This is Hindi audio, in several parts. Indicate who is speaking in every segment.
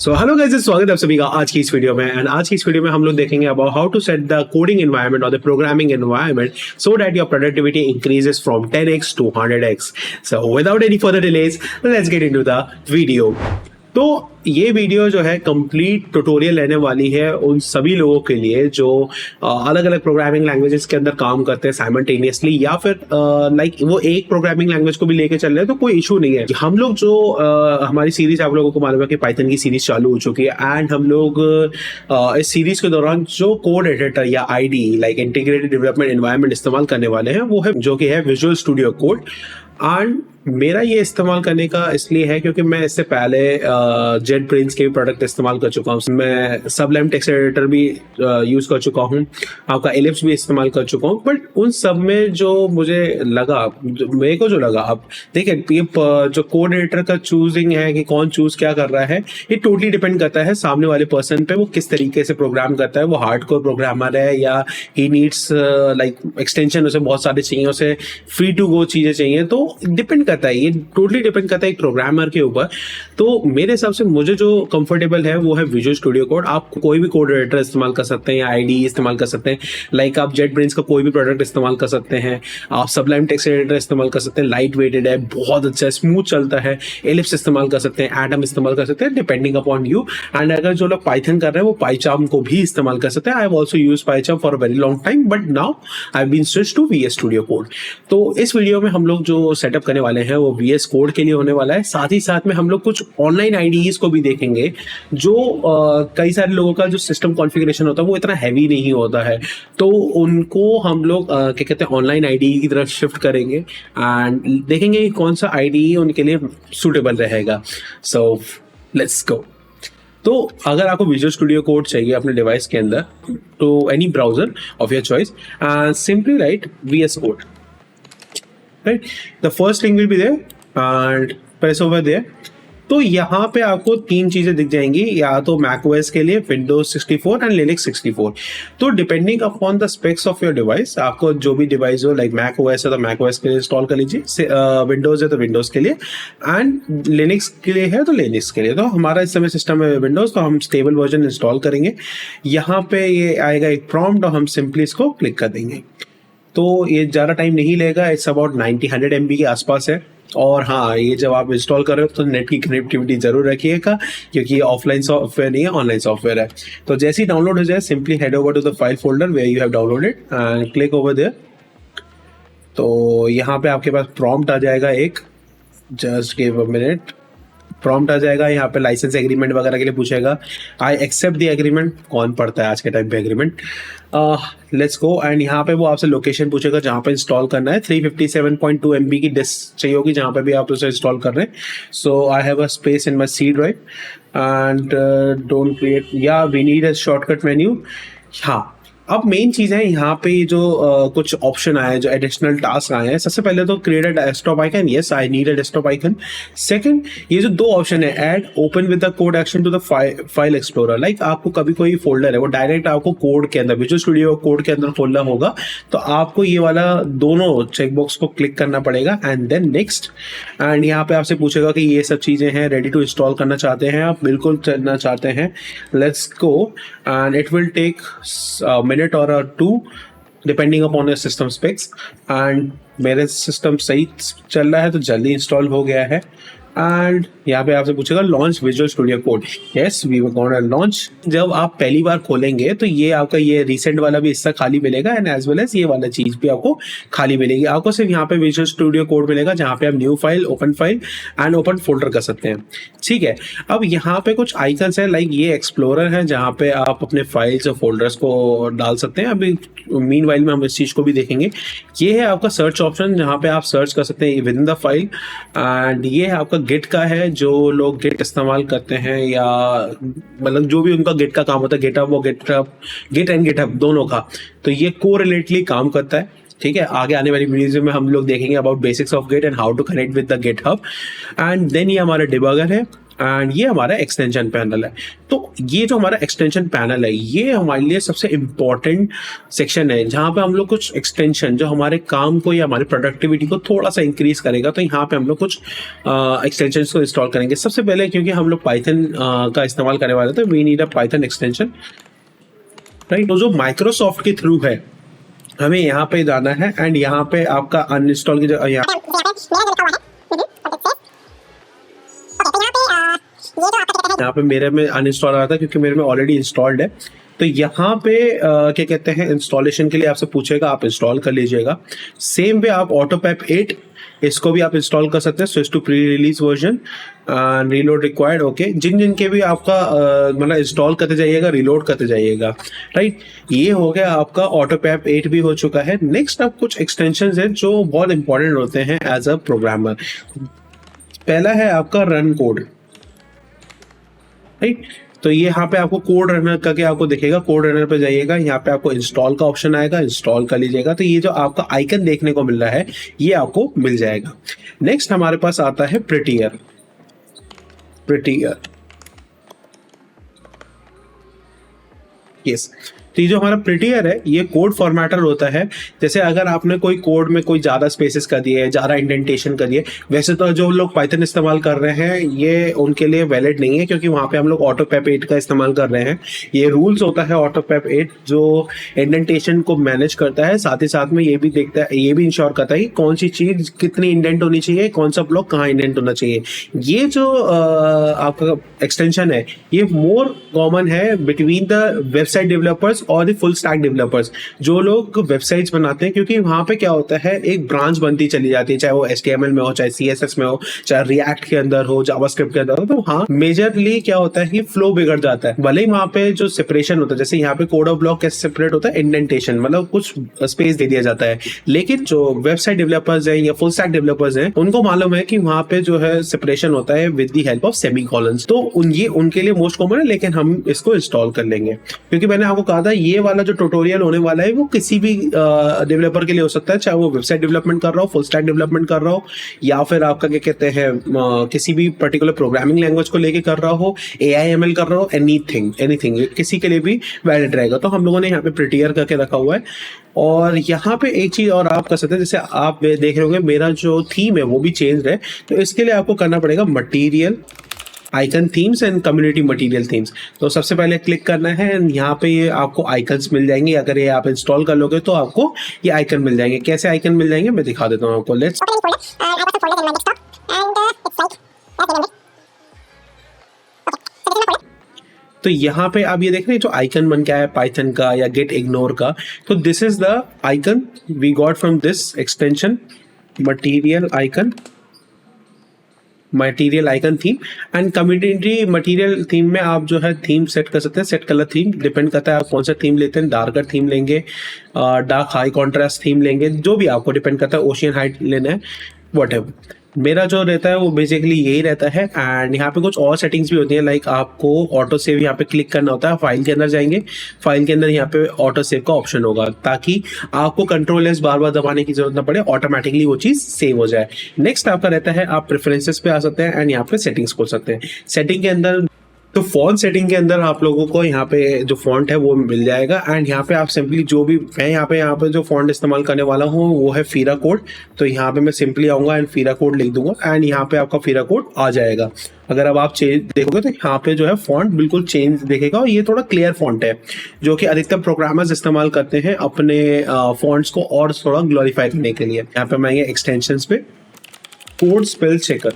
Speaker 1: सो हेलो गाइस, स्वागत है आप सभी का आज की इस वीडियो में। एंड आज की इस वीडियो में हम लोग देखेंगे about how to set the coding environment और the programming environment so that your productivity increases from 10x to 100x। So without any further delays let's get into the video. तो ये वीडियो जो है कंप्लीट ट्यूटोरियल रहने वाली है उन सभी लोगों के लिए जो अलग अलग प्रोग्रामिंग लैंग्वेजेस के अंदर काम करते हैं साइमल्टेनियसली, या फिर लाइक वो एक प्रोग्रामिंग लैंग्वेज को भी लेके चल रहे हैं तो कोई इशू नहीं है। हम लोग जो हमारी सीरीज आप लोगों को मालूम है कि पाइथन की सीरीज चालू हो चुकी है एंड हम लोग इस सीरीज के दौरान जो कोड एडिटर या ID like integrated development environment इस्तेमाल करने वाले हैं वो है जो कि है विजुअल स्टूडियो कोड। एंड मेरा ये इस्तेमाल करने का इसलिए है क्योंकि मैं इससे पहले जेट ब्रेन्स के भी प्रोडक्ट इस्तेमाल कर चुका हूँ, मैं सबलाइम टेक्स्ट एडिटर भी यूज़ कर चुका हूँ, आपका एलिप्स भी इस्तेमाल कर चुका हूँ। बट उन सब में जो मुझे लगा, मेरे को जो लगा, अब देखिए ये जो कोड एडिटर का चूजिंग है कि कौन चूज क्या कर रहा है, ये टोटली डिपेंड करता है सामने वाले पर्सन पे, वो किस तरीके से प्रोग्राम करता है। वो हार्डकोर प्रोग्रामर है या ही नीड्स लाइक एक्सटेंशन, उसे बहुत सारे चाहिए, उसे फ्री टू गो चीज़ें चाहिए, तो डिपेंड करता है, ये टोटली डिपेंड करता है एक प्रोग्रामर के ऊपर। तो मेरे हिसाब से मुझे जो कंफर्टेबल है वो है विजुअल स्टूडियो कोड। आप कोई भी कोड एडिटर इस्तेमाल कर सकते हैं या आईडी इस्तेमाल कर सकते हैं, लाइक आप जेट ब्रेन्स का कोई भी प्रोडक्ट इस्तेमाल कर सकते हैं, आप सबलाइम टेक्स्ट एडिटर इस्तेमाल कर सकते हैं, लाइट वेटेड है, बहुत अच्छा है, स्मूथ चलता है, एलिप्स इस्तेमाल कर सकते हैं, एटम इस्तेमाल कर सकते हैं, डिपेंडिंग अपॉन यू। एंड अगर जो लोग पाइथन कर रहे हैं वो पाइचार्म को भी इस्तेमाल कर सकते हैं। I have also used PyCharm for a very long time but now I have been switch to VS studio code. तो इस वीडियो में हम लोग जो सेटअप करने वाले हैं वो वीएस कोड के लिए होने वाला है। साथ ही साथ में हम लोग कुछ ऑनलाइन आईडीज को भी देखेंगे जो कई सारे लोगों का जो सिस्टम कॉन्फ़िगरेशन होता है वो इतना हैवी नहीं होता है, तो उनको हम लोग क्या कहते हैं ऑनलाइन आईडी की तरफ शिफ्ट करेंगे एंड देखेंगे कि कौन सा आईडी उनके लिए सूटेबल रहेगा। So let's go. तो अगर आपको विजुअल स्टूडियो कोड चाहिए अपने डिवाइस के अंदर तो any browser of your choice, simply write VS code, right, the first link will be there and press over there. तो यहाँ पे आपको तीन चीजें दिख जाएंगी, या तो मैकओएस के लिए विंडोज 64 एंड लिनक्स 64। तो depending upon the specs of your device, आपको जो भी डिवाइस हो, लाइक मैकओएस है तो मैकओएस के लिए इंस्टॉल कर लीजिए, विंडोज है तो विंडोज के लिए, एंड लिनक्स के लिए है तो लिनक्स के लिए। तो हमारा इस समय सिस्टम है विंडोज, तो हम स्टेबल वर्जन इंस्टॉल करेंगे। यहाँ पे ये आएगा एक प्रॉम्प्ट और हम सिंपली इसको क्लिक कर देंगे। तो ये ज़्यादा टाइम नहीं लेगा, इट्स अबाउट 90-100 MB के आसपास है। और हाँ, ये जब आप इंस्टॉल कर रहे हो तो नेट की कनेक्टिविटी जरूर रखिएगा क्योंकि ये ऑफलाइन सॉफ्टवेयर नहीं है, ऑनलाइन सॉफ्टवेयर है। तो जैसे ही डाउनलोड हो जाए simply head over to the file folder where you have downloaded and click over there. तो यहाँ पे आपके पास प्रॉम्प्ट आ जाएगा एक, just give a minute, prompt आ जाएगा। यहाँ पे लाइसेंस एग्रीमेंट वगैरह के लिए पूछेगा, आई एक्सेप्ट द एग्रीमेंट। कौन पढ़ता है आज के टाइम पे एग्रीमेंट। Let's go. एंड यहाँ पे वो आपसे लोकेशन पूछेगा जहाँ पे इंस्टॉल करना है। 357.2 MB की डिस्क चाहिए होगी जहाँ पे भी आप उसे इंस्टॉल कर रहे हैं। So I have a space in my C drive and don't create, या we need a shortcut menu. हाँ, अब मेन चीज़ है यहाँ पे जो कुछ ऑप्शन आए हैं, जो एडिशनल टास्क आए हैं। सबसे पहले तो create a desktop icon, yes I need a desktop icon. Second, ये जो दो ऑप्शन है, add open with the code action to the file explorer, like आपको कभी कोई फोल्डर है वो डायरेक्ट आपको कोड के अंदर, विजुअल स्टूडियो कोड के अंदर खोलना होगा, तो आपको ये वाला दोनों चेकबॉक्स को क्लिक करना पड़ेगा एंड देन नेक्स्ट। एंड यहाँ पे आपसे पूछेगा कि ये सब चीज़ें हैं, रेडी टू इंस्टॉल करना चाहते हैं आप, बिल्कुल करना चाहते हैं, let's go. And it will take minute or two depending upon your system specs। And मेरे सिस्टम सही चल रहा है तो जल्दी इंस्टॉल हो गया है। एंड यहाँ पे आपसे पूछेगा launch visual studio code, yes we were gonna launch. जब आप पहली बार खोलेंगे तो ये आपका ये रिसेंट वाला भी हिस्सा खाली मिलेगा एंड एज वेल एज ये वाला चीज भी आपको खाली मिलेगी। आपको सिर्फ यहाँ पे विजुअल स्टूडियो कोड मिलेगा जहाँ पे आप new file, open file and open folder कर सकते हैं, ठीक है। अब यहाँ पे कुछ आइकन्स है, लाइक ये एक्सप्लोरर है जहाँ पे आप अपने फाइल्स और फोल्डर्स को डाल सकते हैं। अभी मीनवाइल में हम इस चीज को भी देखेंगे। ये है आपका सर्च ऑप्शन जहाँ पे आप सर्च कर सकते हैं with in the file. And ये है आपका गिट का है, जो लोग गिट इस्तेमाल करते हैं या मतलब जो भी उनका गिट का काम होता है, गिटहब वो गिट एंड गिटहब दोनों का, तो ये कोरिलेटली काम करता है, ठीक है। आगे आने वाली वीडियोज में हम लोग देखेंगे about basics of Git and how to connect with the GitHub. And then ये हमारा डिबगर है एंड ये हमारा एक्सटेंशन पैनल है। तो ये जो हमारा एक्सटेंशन पैनल है ये हमारे लिए सबसे इम्पॉर्टेंट सेक्शन है, जहाँ पे हम लोग कुछ एक्सटेंशन जो हमारे काम को या हमारी प्रोडक्टिविटी को थोड़ा सा इंक्रीज करेगा, तो यहाँ पे हम लोग कुछ एक्सटेंशन को इंस्टॉल करेंगे। सबसे पहले क्योंकि हम लोग पाइथन का इस्तेमाल करने वाले थे, we need a Python extension, right. तो जो माइक्रोसॉफ्ट के थ्रू है हमें यहाँ पे जाना है एंड यहाँ पे आपका अनइंस्टॉल की जो यहाँ पे मेरे में अनइंस्टॉल आ रहा था क्योंकि मेरे में ऑलरेडी इंस्टॉल्ड है। तो यहाँ पे क्या कहते हैं, इंस्टॉलेशन के लिए आपसे पूछेगा, आप इंस्टॉल कर लीजिएगा। सेम वे आप ऑटोपैप 8 इसको भी आप इंस्टॉल कर सकते हैं, switch to pre release version, reload required. Okay, जिन के भी आपका मतलब इंस्टॉल करते जाइएगा, रिलोड करते जाइएगा, राइट। ये हो गया आपका ऑटोपैप 8 भी हो चुका है। नेक्स्ट अब कुछ एक्सटेंशन है जो बहुत इंपॉर्टेंट होते हैं एज अ प्रोग्रामर। पहला है आपका रन कोड, राइट। तो ये यहाँ पे आपको कोड रनर करके आपको दिखेगा, कोड रनर पे जाइएगा, यहाँ पे आपको इंस्टॉल का ऑप्शन आएगा, इंस्टॉल कर लीजिएगा। तो ये जो आपका आइकन देखने को मिल रहा है ये आपको मिल जाएगा। नेक्स्ट हमारे पास आता है प्रिटियर। यस, तो ये जो हमारा प्रिटियर है ये कोड फॉर्मेटर होता है। जैसे अगर आपने कोई कोड में कोई ज़्यादा स्पेसेस कर दिए, ज़्यादा इंडेंटेशन कर दिए, वैसे तो जो लोग पाइथन इस्तेमाल कर रहे हैं ये उनके लिए वैलिड नहीं है, क्योंकि वहाँ पे हम लोग ऑटोपैप 8 का इस्तेमाल कर रहे हैं। ये रूल्स होता है ऑटोपैप 8 जो इंडेंटेशन को मैनेज करता है, साथ ही साथ में ये भी देखता है, ये भी इंश्योर करता है कि कौन सी चीज़ कितनी इंडेंट होनी चाहिए, कौन सा ब्लॉक कहाँ इंडेंट होना चाहिए। ये जो आपका एक्सटेंशन है ये मोर कॉमन है बिटवीन द वेबसाइट डेवलपर्स और द फुल स्टैक डेवलपर्स, जो लोग वेबसाइट्स बनाते हैं। क्योंकि वहां पे क्या होता है, एक ब्रांच बनती चली जाती है, चाहे वो HTML में हो, चाहे CSS में हो, चाहे रिएक्ट के अंदर हो, जावास्क्रिप्ट के अंदर हो। तो हाँ, मेजरली क्या होता है कि फ्लो बिगड़ जाता है। भले ही वहां पे जो सेपरेशन होता है, जैसे यहाँ पे कोड ऑफ ब्लॉक कैसे सेपरेट होता है, इंडेंटेशन मतलब कुछ स्पेस दे दिया जाता है। लेकिन जो वेबसाइट डेवलपर्स हैं या फुल स्टैक डेवलपर्स हैं उनको मालूम है कि वहां पे जो है सेपरेशन होता है विद द हेल्प ऑफ सेमीकोलंस। तो ये उनके लिए मोस्ट कॉमन है, लेकिन हम इसको इंस्टॉल कर लेंगे। क्योंकि मैंने आपको कहा था ये वाला जो ट्यूटोरियल होने वाला है वो किसी भी डेवलपर के लिए हो सकता है, चाहे वो वेबसाइट डेवलपमेंट कर रहा हो, फुल स्टैक डेवलपमेंट कर रहा हो, या फिर आपका क्या कहते हैं किसी भी पर्टिकुलर प्रोग्रामिंग लैंग्वेज को लेके कर रहा हो, AIML कर रहा हो, एनीथिंग किसी के लिए भी वैलिड रहेगा। तो हम लोगों ने यहाँ पे प्रिटियर करके रखा हुआ है। और यहाँ पे एक चीज और आप कर सकते हैं, जैसे आप देख रहे होंगे मेरा जो थीम है वो भी चेंज है। तो इसके लिए आपको करना पड़ेगा material, icon themes and community material themes. तो सबसे पहले क्लिक करना है एंड यहाँ पे ये आपको आइकन्स मिल जाएंगे। अगर ये आप इंस्टॉल कर लोगे तो आपको ये आइकन मिल जाएंगे। कैसे आइकन मिल जाएंगे मैं दिखा देता हूँ आपको। लेट्स तो यहाँ पे आप ये देख रहे हैं जो आइकन बन गया है पाइथन का या गेट इग्नोर का। तो this is the icon we got from this extension, material icon theme and community material theme में आप जो है थीम सेट कर सकते हैं। सेट कलर थीम डिपेंड करता है आप कौन सा थीम लेते हैं, डार्कर थीम लेंगे, डार्क हाई कॉन्ट्रास्ट थीम लेंगे, जो भी आपको डिपेंड करता है, ओशियन हाइट लेना है, व्हाटएवर। मेरा जो रहता है वो बेसिकली यही रहता है। एंड यहाँ पे कुछ और सेटिंग्स भी होती हैं, लाइक आपको ऑटो सेव यहाँ पे क्लिक करना होता है। फाइल के अंदर जाएंगे, फाइल के अंदर यहाँ पे ऑटो सेव का ऑप्शन होगा, ताकि आपको कंट्रोल एस बार बार दबाने की जरूरत ना पड़े, ऑटोमेटिकली वो चीज सेव हो जाए। नेक्स्ट आपका रहता है आप प्रेफरेंसेस पे आ सकते हैं एंड यहाँ पे सेटिंग्स खोल सकते हैं। सेटिंग के अंदर तो फॉन्ट सेटिंग के अंदर आप लोगों को यहाँ पे जो फॉन्ट है वो मिल जाएगा। एंड यहाँ पे आप सिंपली जो भी मैं यहाँ पे जो फॉन्ट इस्तेमाल करने वाला हूँ वो है फीरा कोड। तो यहाँ पे मैं सिंपली आऊँगा एंड फीरा कोड लिख दूंगा एंड यहाँ पे आपका फीरा कोड आ जाएगा। अगर अब आप चेंज देखोगे तो यहाँ पे जो है फॉन्ट बिल्कुल चेंज दिखेगा और ये थोड़ा क्लियर फॉन्ट है, जो कि अधिकतर प्रोग्रामर्स इस्तेमाल करते हैं अपने फॉन्ट्स को और थोड़ा ग्लोरीफाई करने के लिए। यहाँ पे मैं ये एक्सटेंशन पे कोड स्पेल चेकर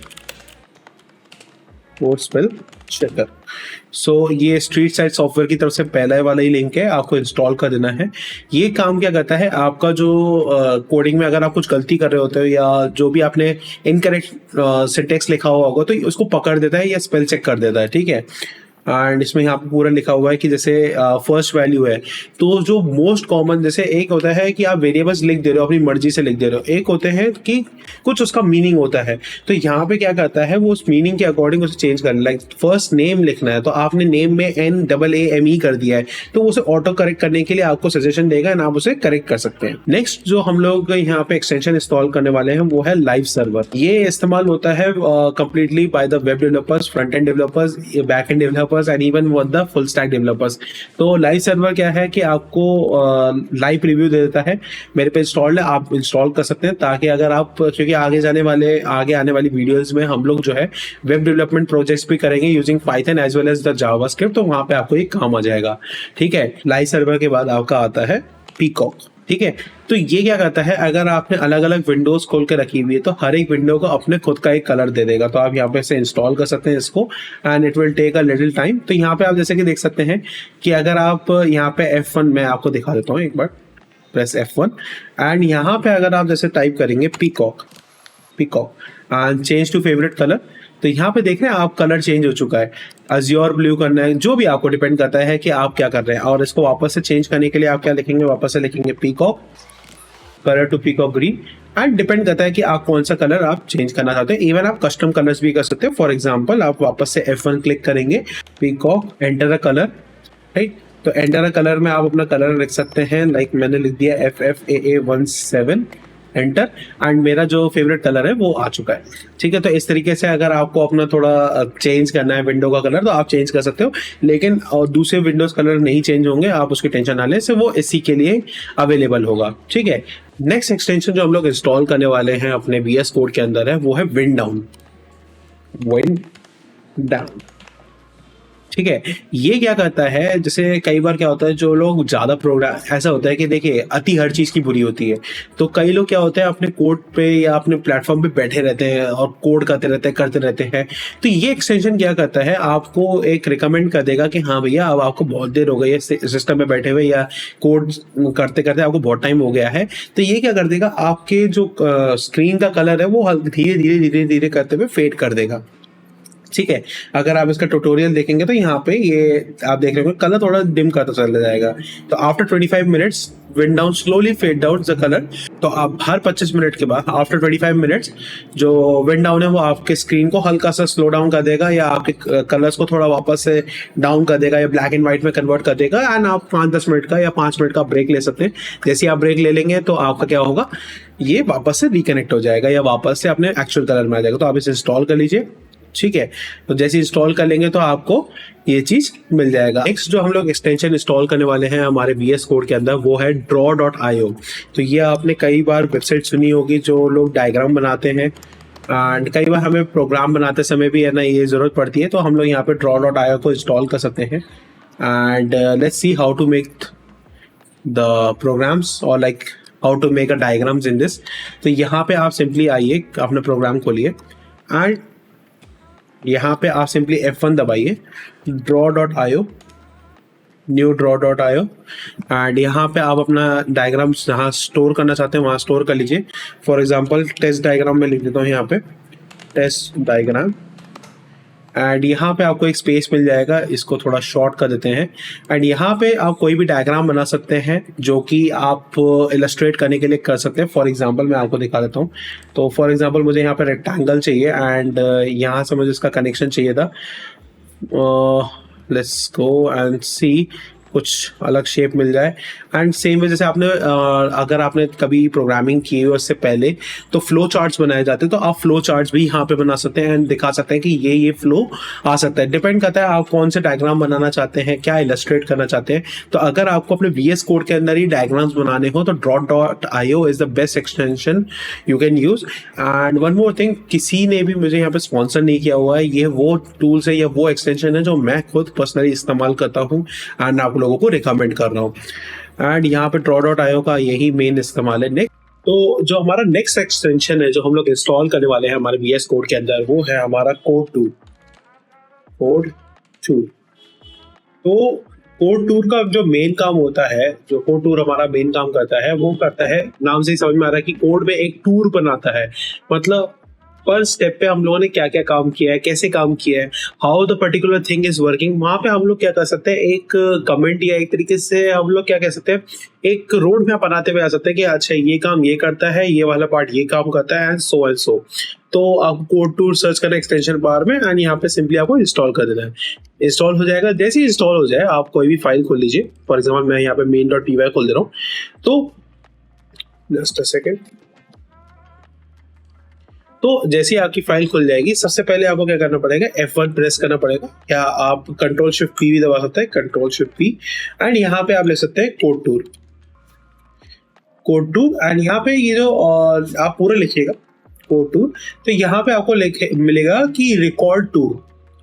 Speaker 1: सो ये स्ट्रीट साइड सॉफ्टवेयर की तरफ से पहला वाला ही लिंक है, आपको इंस्टॉल कर देना है। ये काम क्या करता है, आपका जो कोडिंग में अगर आप कुछ गलती कर रहे होते हो या जो भी आपने इनकरेक्ट सिंटेक्स लिखा हुआ होगा तो उसको पकड़ देता है या स्पेल चेक कर देता है, ठीक है। एंड इसमें यहाँ पे पूरा लिखा हुआ है कि जैसे फर्स्ट वैल्यू है, तो जो मोस्ट कॉमन, जैसे एक होता है कि आप वेरिएबल्स लिख दे रहे हो अपनी मर्जी से लिख दे रहे हो, एक होते हैं कि कुछ उसका मीनिंग होता है। तो यहाँ पे क्या करता है वो उस मीनिंग के अकॉर्डिंग उसे चेंज कर, लाइक फर्स्ट नेम लिखना है तो आपने नेम में NAAME कर दिया है, तो उसे ऑटो करेक्ट करने के लिए आपको सजेशन देगा एंड आप उसे करेक्ट कर सकते हैं। नेक्स्ट जो हम लोग यहाँ पे एक्सटेंशन इंस्टॉल करने वाले हैं वो है लाइव सर्वर। ये इस्तेमाल होता है completely by the web developers, front end developers, back and developers and even the full stack developers. तो लाइव सर्वर क्या है कि आपको लाइव रिव्यू दे देता है, मेरे पे इंस्टॉल्ड है, आप इंस्टॉल कर सकते हैं, ताकि अगर आप, क्योंकि आगे आने वाली वीडियोस में हम लोग जो है वेब डेवलपमेंट प्रोजेक्ट्स भी करेंगे using Python as well as the JavaScript, तो वहां पे आपको ये काम आ जाएगा। ठीक है, लाइव सर्वर के बाद आपका आता है पीकॉक। ठीक है, तो ये क्या करता है, अगर आपने अलग अलग विंडोज खोल के रखी हुई है तो हर एक विंडो को अपने खुद का एक कलर दे देगा। तो आप यहाँ पे से इंस्टॉल कर सकते हैं इसको and it will take a little time. तो यहाँ पे आप जैसे कि देख सकते हैं कि अगर आप यहाँ पे F1 मैं आपको दिखा देता हूँ एक बार, प्रेस F1 एंड यहाँ पे अगर आप जैसे टाइप करेंगे peacock and change to favourite colour, तो यहाँ पे देख रहे हैं आप कलर चेंज हो चुका है, अज्योर ब्लू करना है, जो भी आपको डिपेंड करता है कि आप क्या कर रहे हैं। और इसको वापस से चेंज करने के लिए आप क्या लिखेंगे, वापस से लिखेंगे peacock colour to peacock green and depend करता है कि आप कौन सा कलर आप चेंज करना चाहते हैं। इवन आप कस्टम कलर्स भी कर सकते हैं। फॉर एग्जांपल आप वापस से F1 क्लिक करेंगे, peacock, enter a colour, right. तो एंटर अ कलर में आप अपना कलर लिख सकते हैं, लाइक मैंने लिख दिया FFAA17 एंटर एंड मेरा जो फेवरेट कलर है वो आ चुका है। ठीक है, तो इस तरीके से अगर आपको अपना थोड़ा चेंज करना है विंडो का कलर तो आप चेंज कर सकते हो, लेकिन दूसरे विंडोज कलर नहीं चेंज होंगे, आप उसकी टेंशन ना लें, से वो इसी के लिए अवेलेबल होगा। ठीक है, नेक्स्ट एक्सटेंशन जो हम लोग इंस्टॉल करने वाले हैं अपने VS कोड के अंदर है वो है विंड डाउन। ठीक है, ये क्या करता है, जैसे कई बार क्या होता है जो लोग ज्यादा प्रोग्राम, ऐसा होता है कि देखिए अति हर चीज की बुरी होती है, तो कई लोग क्या होते हैं अपने कोड पे या अपने प्लेटफॉर्म पे बैठे रहते हैं और कोड करते रहते हैं। तो ये एक्सटेंशन क्या करता है, आपको एक रिकमेंड कर देगा कि हाँ भैया अब आपको बहुत देर हो गई है सिस्टम में बैठे हुए या कोड करते करते आपको बहुत टाइम हो गया है। तो ये क्या कर देगा, आपके जो स्क्रीन का कलर है वो धीरे धीरे करते हुए फेड कर देगा। ठीक है, अगर आप इसका ट्यूटोरियल देखेंगे तो यहाँ पे ये आप देख रहे हो कलर थोड़ा डिम करता चला जाएगा। तो after 25 minutes wind down slowly fade out the colour. तो आप हर 25 मिनट के बाद आफ्टर 25 मिनट्स जो विंड डाउन है वो आपके स्क्रीन को हल्का सा स्लो डाउन कर देगा या आपके कलर्स को थोड़ा वापस से डाउन कर देगा या ब्लैक एंड व्हाइट में कन्वर्ट कर देगा एंड आप 5-10 मिनट का या 5 मिनट का ब्रेक ले सकते हैं। जैसे आप ब्रेक ले लेंगे तो आपका क्या होगा, ये वापस से रिकनेक्ट हो जाएगा या वापस से अपने एक्चुअल कलर में आ जाएगा। तो आप इसे इंस्टॉल कर लीजिए। ठीक है, तो जैसे इंस्टॉल कर लेंगे तो आपको ये चीज मिल जाएगा। नेक्स्ट जो हम लोग एक्सटेंशन इंस्टॉल करने वाले हैं हमारे VS कोड के अंदर वो है draw.io। तो ये आपने कई बार वेबसाइट सुनी होगी जो लोग डायग्राम बनाते हैं एंड कई बार हमें प्रोग्राम बनाते समय भी है ना ये जरूरत पड़ती है, तो हम लोग यहाँ पे draw.io को इंस्टॉल कर सकते हैं and let's see how to make the programs और like how to make a diagrams in this. तो यहाँ पे आप सिंपली आइए, अपने प्रोग्राम खोलिए एंड यहाँ पे आप सिंपली F1 दबाइए, draw.io, न्यू draw.io एंड यहाँ पे आप अपना डायग्राम जहाँ स्टोर करना चाहते हैं वहाँ स्टोर कर लीजिए। फॉर एग्जांपल टेस्ट डायग्राम में लिख देता हूँ यहाँ पे टेस्ट डायग्राम एंड यहाँ पे आपको एक स्पेस मिल जाएगा, इसको थोड़ा शॉर्ट कर देते हैं एंड यहाँ पे आप कोई भी डायग्राम बना सकते हैं जो कि आप इलस्ट्रेट करने के लिए कर सकते हैं। फॉर एग्जांपल मैं आपको दिखा देता हूँ। तो फॉर एग्जांपल मुझे यहाँ पे रेक्टेंगल चाहिए एंड यहाँ से मुझे इसका कनेक्शन चाहिए था। लेट्स गो एंड सी कुछ अलग शेप मिल जाए एंड सेम वे जैसे आपने अगर आपने कभी प्रोग्रामिंग की हो उससे पहले तो फ्लो चार्ट्स बनाए जाते हैं, तो आप फ्लो चार्ट्स भी यहाँ पे बना सकते हैं एंड दिखा सकते हैं कि ये फ्लो आ सकता है। डिपेंड करता है आप कौन से डायग्राम बनाना चाहते हैं, क्या इलस्ट्रेट करना चाहते हैं। तो अगर आपको अपने VS कोड के अंदर ही डायग्राम्स बनाने हो तो draw.io is the best extension you can use. And one more thing, किसी ने भी मुझे यहाँ पे स्पॉन्सर नहीं किया हुआ है, ये वो टूल्स है या वो एक्सटेंशन है जो मैं खुद पर्सनली इस्तेमाल करता हूँ एंड आप लोगों को रिकमेंड कर रहा हूँ। एंड यहाँ पे draw.io का यही मेन इस्तेमाल है। नेक्स्ट तो जो हमारा नेक्स्ट एक्सटेंशन है जो हम लोग इंस्टॉल करने वाले हैं हमारे VS कोड के अंदर वो है हमारा कोड टूर। तो कोड टूर का जो मेन काम होता है, जो कोड टूर हमारा मेन काम करता है वो करता है, नाम से ही समझ में आ रहा है कि कोड में एक टूर बनाता है। मतलब पर स्टेप पे हम लोगों ने क्या क्या काम किया है, कैसे काम किया है, how the particular thing is working, वहां पे हम लोग क्या कर सकते हैं, एक कमेंट या एक तरीके से हम लोग क्या कह सकते हैं, एक रोड मैप बनाते हुए आ सकते हैं कि अच्छा ये काम ये करता है, ये वाला पार्ट ये काम करता है, एंड सो। तो आपको कोड टूल सर्च करना एक्सटेंशन बार में, एंड यहाँ पे सिंपली आपको इंस्टॉल कर देना है। इंस्टॉल हो जाएगा, जैसे ही इंस्टॉल हो जाए आप कोई भी फाइल खोल लीजिए। फॉर एग्जाम्पल मैं यहाँ पे main.py खोल दे रहा हूँ। तो जस्ट अ सेकेंड। तो जैसे ही आपकी फाइल खुल जाएगी, सबसे पहले आपको क्या करना पड़ेगा, F1 प्रेस करना पड़ेगा, या आप कंट्रोल शिफ्ट पी भी दबा सकते हैं, कंट्रोल शिफ्ट पी, एंड यहाँ पे आप लिख सकते हैं कोड टूल, एंड यहाँ पे ये जो आप पूरा लिखिएगा कोड टूल। तो यहाँ पे आपको मिलेगा कि रिकॉर्ड टूल,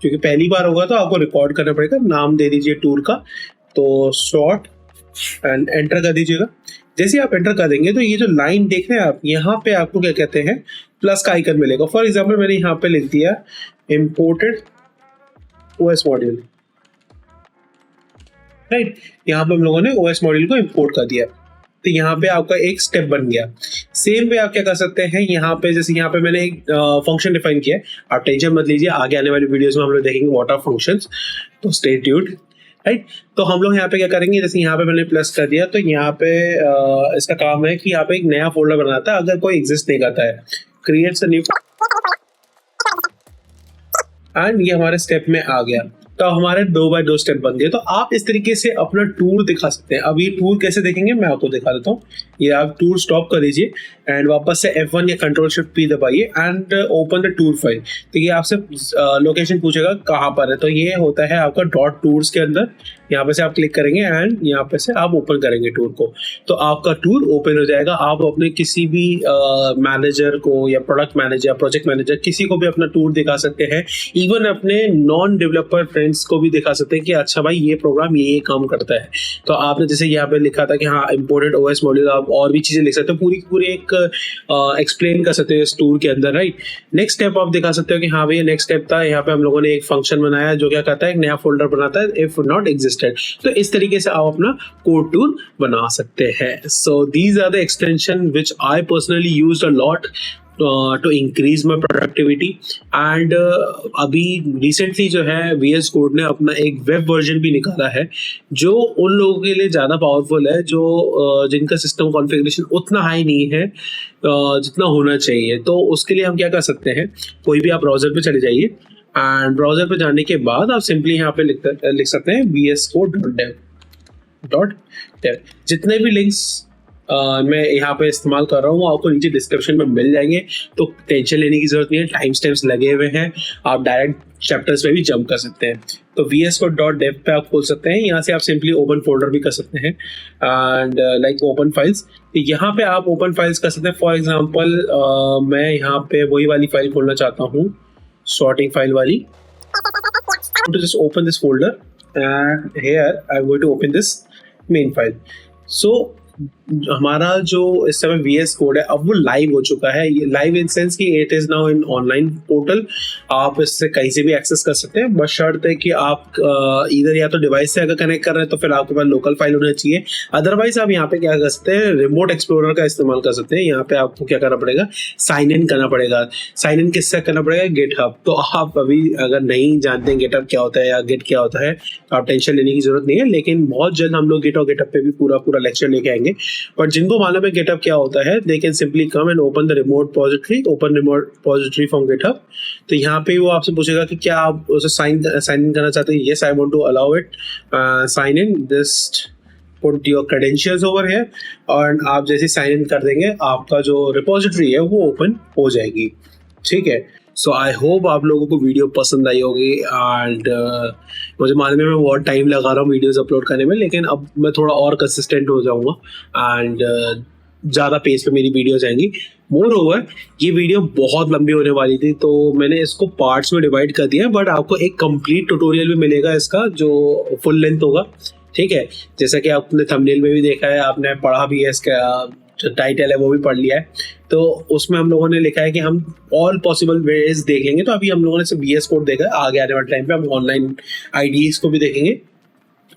Speaker 1: क्योंकि पहली बार होगा तो आपको रिकॉर्ड करना पड़ेगा। नाम दे दीजिए टूल का, तो शॉर्ट, एंड एंटर कर दीजिएगा। जैसे आप एंटर कर देंगे तो ये जो लाइन देख रहे हैं आप, यहाँ पे आपको क्या कहते हैं, प्लस का आइकन मिलेगा। फॉर एग्जाम्पल मैंने यहाँ पे लिख दिया इम्पोर्टेड ओएस मॉड्यूल, राइट। यहाँ पे हम लोगों ने ओएस मॉड्यूल को इम्पोर्ट कर दिया। तो यहाँ पे आपका एक स्टेप बन गया। सेम वे आप क्या कर सकते हैं, यहाँ पे जैसे यहाँ पे मैंने एक फंक्शन डिफाइन किया है, आप टेंशन मत लीजिए, आगे आने वाली वीडियोस में हम लोग देखेंगे व्हाट आर फंक्शंस, तो स्टे ट्यून्ड, राइट। तो हम लोग यहाँ पे क्या करेंगे, जैसे यहाँ पे मैंने प्लस कर दिया, तो यहाँ पे इसका काम है कि यहाँ पे एक नया फोल्डर बनाता है अगर कोई एग्जिस्ट नहीं करता है, क्रिएट्स अ न्यू, एंड ये हमारे स्टेप में आ गया। तो हमारे 2x2 स्टेप बन गए। तो आप इस तरीके से अपना टूल दिखा सकते हैं। अब ये टूल कैसे देखेंगे मैं आपको दिखा देता हूँ। ये आप टूल स्टॉप कर दीजिए एंड वापस से F1 या कंट्रोल शिफ्ट P दबाइए and open the tool file. तो ये आपसे लोकेशन पूछेगा कहाँ पर है, तो ये होता है आपका डॉट टूल्स के अंदर। यहाँ पे से आप क्लिक करेंगे एंड यहाँ पे से आप ओपन करेंगे टूल को, तो आपका टूल ओपन हो जाएगा। आप अपने किसी भी मैनेजर को या प्रोडक्ट मैनेजर, प्रोजेक्ट मैनेजर, किसी को भी अपना टूल दिखा सकते हैं। इवन अपने नॉन डेवलपर फ्रेंड्स को भी दिखा सकते हैं कि अच्छा भाई ये प्रोग्राम ये काम करता है। तो आपने जैसे यहाँ पे लिखा था कि हाँ इम्पोर्टेड ओएस मॉड्यूल, आप और भी चीजें लिख सकते हैं, पूरी एक एक्सप्लेन कर सकते हैं इस टूल के अंदर, राइट। नेक्स्ट स्टेप आप दिखा सकते हो कि हाँ भैया नेक्स्ट स्टेप था, यहाँ पे हम लोगों ने एक फंक्शन बनाया जो क्या करता है, एक नया फोल्डर बनाता है इफ नॉट एग्जिस्टेड। तो इस तरीके से आप अपना कोड टूल बना सकते हैं। So these are the extension which I personally used a lot to increase my productivity and अभी recently जो है VS Code ने अपना एक वेब वर्जन भी निकाला है जो उन लोगों के लिए ज़्यादा पावरफुल है जो जिनका सिस्टम कॉन्फ़िगरेशन उतना हाई नहीं है जितना होना चाहिए। तो उसके लिए हम क्या कर सकते हैं, कोई भी आप ब्राउज़र पे चले जाइए एंड ब्राउज़र पे जाने के बाद आप सिंपली यहाँ पे लिख सकते हैं vscode.dev। जितने भी लिंक्स मैं यहाँ पे इस्तेमाल कर रहा हूँ आपको नीचे डिस्क्रिप्शन में मिल जाएंगे, तो टेंशन लेने की जरूरत नहीं है, टाइम स्टैम्प्स लगे हुए हैं, आप डायरेक्ट चैप्टर्स में भी जंप कर सकते हैं। तो vscode.dev पे आप खोल सकते हैं, यहाँ से आप सिंपली ओपन फोल्डर भी कर सकते हैं एंड लाइक ओपन फाइल्स। तो यहाँ पे आप ओपन फाइल्स कर सकते हैं। फॉर एग्जाम्पल मैं यहाँ पे वही वाली फाइल खोलना चाहता हूँ, सॉर्टिंग फाइल वाली। to just open this folder and here I'm going to open this main file। So हमारा जो इस समय VS कोड है अब वो लाइव हो चुका है। ये लाइव इन सेंस कि it is now in online portal, आप इससे कहीं से भी एक्सेस कर सकते हैं, बस शर्त है कि आप इधर या तो डिवाइस से अगर कनेक्ट कर रहे हैं तो फिर आपके पास लोकल फाइल होना चाहिए, अदरवाइज आप यहाँ पे क्या कर सकते हैं, रिमोट एक्सप्लोरर का इस्तेमाल कर सकते हैं। यहाँ पे आपको क्या करना पड़ेगा, साइन इन करना पड़ेगा। साइन इन किससे करना पड़ेगा, गिटहब। तो आप अभी अगर नहीं जानते हैं गिटहब क्या होता है या गिट क्या होता है तो आप टेंशन लेने की जरूरत नहीं है, लेकिन बहुत जल्द हम लोग गिट और गिटहब पे भी पूरा लेक्चर लेके आएंगे। बट जिनको मालूम है गिटहब क्या होता है, they can simply come and open the remote repository, open remote repository from GitHub. तो यहाँ पे वो आपसे पूछेगा कि क्या आप उसे साइन इन करना चाहते हैं। Yes I want to allow it, sign in, just put your credentials over here, और आप जैसे साइन इन कर देंगे आपका जो रिपॉजिटरी है वो ओपन हो जाएगी। ठीक है, सो आई होप आप लोगों को वीडियो पसंद आई होगी एंड मुझे मालूम है मैं बहुत टाइम लगा रहा हूँ वीडियोस अपलोड करने में, लेकिन अब मैं थोड़ा और कंसिस्टेंट हो जाऊँगा एंड ज़्यादा पेस पे मेरी वीडियोस आएंगी। मोर ओवर ये वीडियो बहुत लंबी होने वाली थी तो मैंने इसको पार्ट्स में डिवाइड कर दिया, बट आपको एक कंप्लीट ट्यूटोरियल भी मिलेगा इसका जो फुल लेंथ होगा। ठीक है, जैसा कि आपने थंबनेल में भी देखा है, आपने पढ़ा भी है, इसका जो टाइटल है वो भी पढ़ लिया है, तो उसमें हम लोगों ने लिखा है कि हम ऑल पॉसिबल वेज देख लेंगे। तो अभी हम लोगों ने सिर्फ VS कोड देखा है, आगे आने वाले टाइम पे हम ऑनलाइन IDEs को भी देखेंगे,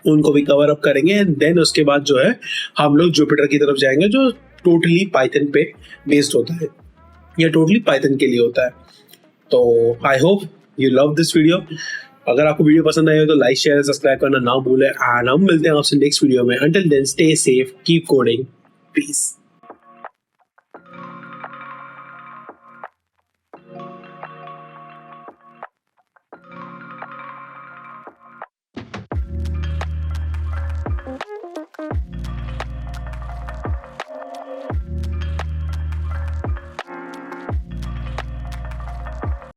Speaker 1: उनको भी कवर अप करेंगे एंड देन उसके बाद जो है हम लोग जुपिटर की तरफ जाएंगे जो टोटली पाइथन पे बेस्ड होता है। ये टोटली पाइथन के लिए होता है। तो I hope you love this video. अगर आपको वीडियो पसंद आई हो तो लाइक शेयर सब्सक्राइब करना ना भूलें, एंड हम मिलते हैं आपसे नेक्स्ट वीडियो में। Until then stay safe, keep coding, piece.